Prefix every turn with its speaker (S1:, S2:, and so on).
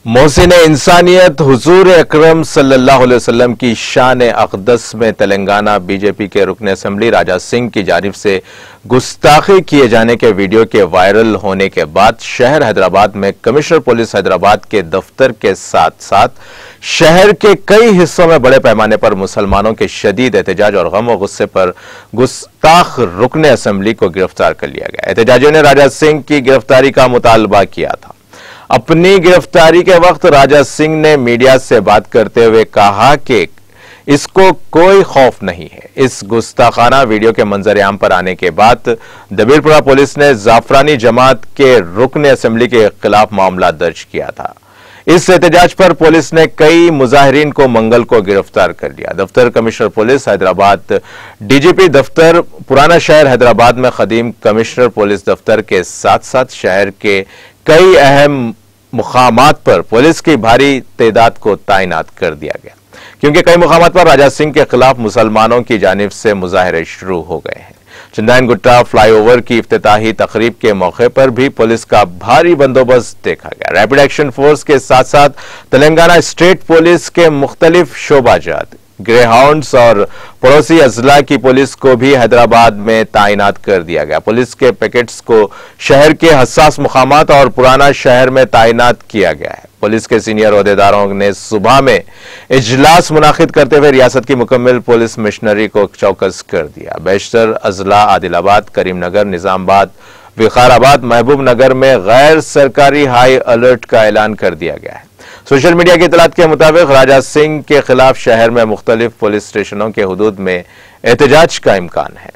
S1: मोहसिन इंसानियत हुजूर अकरम सल्लल्लाहु अलैहि वसल्लम की शान अक़दस में तेलंगाना बीजेपी के रुकन असेंबली राजा सिंह की जानिब से गुस्ताखी किए जाने के वीडियो के वायरल होने के बाद शहर हैदराबाद में कमिश्नर पुलिस हैदराबाद के दफ्तर के साथ साथ शहर के कई हिस्सों में बड़े पैमाने पर मुसलमानों के शदीद एहतजाज और गम व गुस्से पर गुस्ताख रुकन असेंबली को गिरफ्तार कर लिया गया। एहतजाजियों ने राजा सिंह की गिरफ्तारी का मुतालबा किया था। अपनी गिरफ्तारी के वक्त राजा सिंह ने मीडिया से बात करते हुए कहा कि इसको कोई खौफ नहीं है। इस गुस्ताखाना वीडियो के मंजर-ए-आम पर आने के बाद दबीरपुरा पुलिस ने जाफरानी जमात के रुकन असेंबली के खिलाफ मामला दर्ज किया था। इस एहतजाज पर पुलिस ने कई मुजाहिरीन को मंगल को गिरफ्तार कर लिया। दफ्तर कमिश्नर पुलिस हैदराबाद, डीजीपी दफ्तर पुराना शहर हैदराबाद में खदीम कमिश्नर पुलिस दफ्तर के साथ साथ शहर के कई अहम मुकामात पर पुलिस की भारी तादाद को तैनात कर दिया गया, क्योंकि कई मुकामात पर राजा सिंह के खिलाफ मुसलमानों की जानिब से मुजाहरे शुरू हो गए हैं। चंदाइन गुट्टा फ्लाईओवर की इफ्तिताही तकरीब के मौके पर भी पुलिस का भारी बंदोबस्त देखा गया। रैपिड एक्शन फोर्स के साथ साथ तेलंगाना स्टेट पुलिस के मुख्तलिफ शोबाजात, ग्रेहाउंड्स और पड़ोसी अजला की पुलिस को भी हैदराबाद में तैनात कर दिया गया। पुलिस के पैकेट्स को शहर के हसास मुकामात और पुराना शहर में तैनात किया गया है। पुलिस के सीनियर ओहदेदारों ने सुबह में इजलास मुनाकिद करते हुए रियासत की मुकम्मल पुलिस मिशनरी को चौकस कर दिया। बेशतर अजला आदिलाबाद, करीमनगर, निजामाबाद, विकाराबाद, महबूब नगर में गैर सरकारी हाई अलर्ट का ऐलान कर दिया गया है। सोशल मीडिया की इतलात के मुताबिक राजा सिंह के खिलाफ शहर में मुख्तलिफ पुलिस स्टेशनों के हुदूद में एहतजाज का इम्कान है।